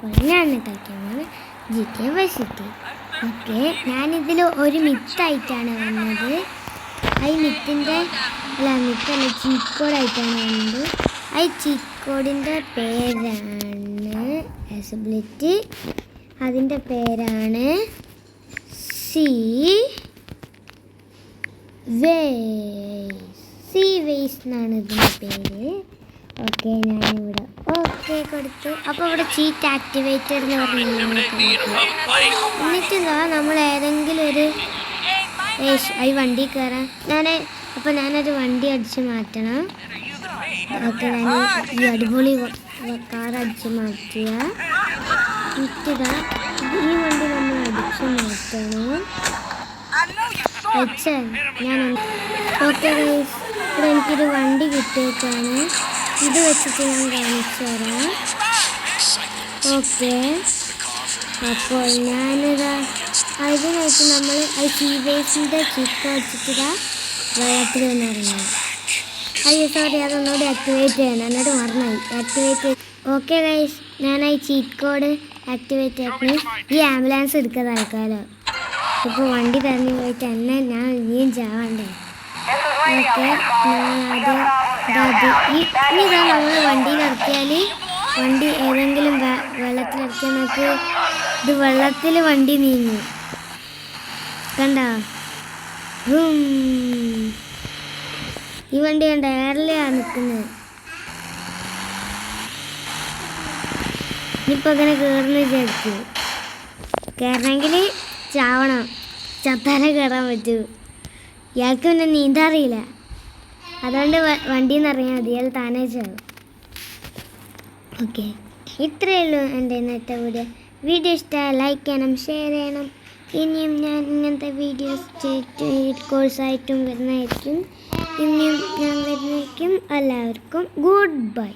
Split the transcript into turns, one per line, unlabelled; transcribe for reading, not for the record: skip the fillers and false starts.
അപ്പോൾ ഞാൻ കളിക്കുന്നത് GTA Vice City. ഓക്കെ, ഞാനിതിൽ ഒരു മിത്തായിട്ടാണ് വന്നത്. ഈ മിത്തല്ല ചീറ്റ് കോഡായിട്ടാണ് വന്നത്. ചീറ്റ് കോഡിൻ്റെ പേരാണ് എസബിലിറ്റി. അതിൻ്റെ പേരാണ് സീ വേസ് എന്നാണ് ഇതിൻ്റെ പേര്. ഓക്കെ, ഞാനിവിടെ ഓക്കെ കൊടുത്തു. അപ്പോൾ ഇവിടെ ചീറ്റ് ആക്ടിവേറ്റഡ് എന്ന് പറഞ്ഞു. എന്നിട്ടിതാ നമ്മൾ ഏതെങ്കിലും ഒരു വണ്ടി കയറാം. ഞാനൊരു വണ്ടി അടിച്ച് മാറ്റണം. ഓക്കെ, ഞാൻ ഈ അടിപൊളി കാർ അടിച്ച് മാറ്റുക. എന്നിട്ടിതാ ഈ വണ്ടി നമ്മൾ അടിച്ച് മാറ്റണം. ഞാൻ ഓക്കെ ഗൈസ്, ഇവിടെ എനിക്കൊരു വണ്ടി കിട്ടിയേക്കാണ്. ഇത് വെച്ചിട്ട് ഞാൻ കാണിച്ചു തരാം. ഓക്കെ, അപ്പോൾ ഞാനിതാ അതിനായിട്ട് നമ്മൾ സീവേസിൻ്റെ ചിക്ക വെച്ചിട്ട് വെള്ളത്തിൽ നിന്ന് ഇറങ്ങണം. സോറി, അതൊന്നുകൂടി ആക്ടിവേറ്റ് ചെയ്യണം. എന്നിട്ട് മറന്നായി ആക്ടിവേറ്റ്. ഓക്കെ ഗൈസ്, ഞാൻ ചീറ്റ് കോഡ് ആക്ടിവേറ്റ് ആക്കി ഈ ആംബുലൻസ് എടുക്കാൻ തൽക്കാലോ. ഇപ്പോൾ വണ്ടി തരഞ്ഞു പോയിട്ട് എന്നെ ഞാൻ ഇനിയും ചാവണ്ടേ. ഓക്കെ, ഇനിതാ നമ്മൾ വണ്ടിയിലിറക്കിയാൽ വണ്ടി ഏതെങ്കിലും വെള്ളത്തിലിറക്കിയാൽ നമുക്ക് ഇത് വെള്ളത്തിൽ വണ്ടി നീങ്ങും. കണ്ടോ? ഈ വണ്ടി കണ്ട എയറിലാണ് നിൽക്കുന്നത്. ഇനിയിപ്പോൾ അങ്ങനെ കയറുന്ന വിചാരിച്ചു. കയറണമെങ്കിൽ ചാവണം. ചത്താലേ കയറാൻ പറ്റൂ. ഇയാൾക്ക് പിന്നെ നീന്താറിയില്ല. അതുകൊണ്ട് വണ്ടിയിൽ നിന്ന് ഇറങ്ങിയാൽ മതി, അയാൾ താനേ ചാവും. ഓക്കെ, ഇത്രയേ ഉള്ളൂ എൻ്റെ ഇന്നത്തെ വീഡിയോ ഇഷ്ടമായി ലൈക്ക് ചെയ്യണം, ഷെയർ ചെയ്യണം. ഇനിയും ഞാൻ ഇങ്ങനത്തെ വീഡിയോസ് കോഴ്സായിട്ടും വരുന്നതായിരിക്കും. ഇനിയും ഞാൻ വരുന്നതായിരിക്കും. എല്ലാവർക്കും ഗുഡ് ബൈ.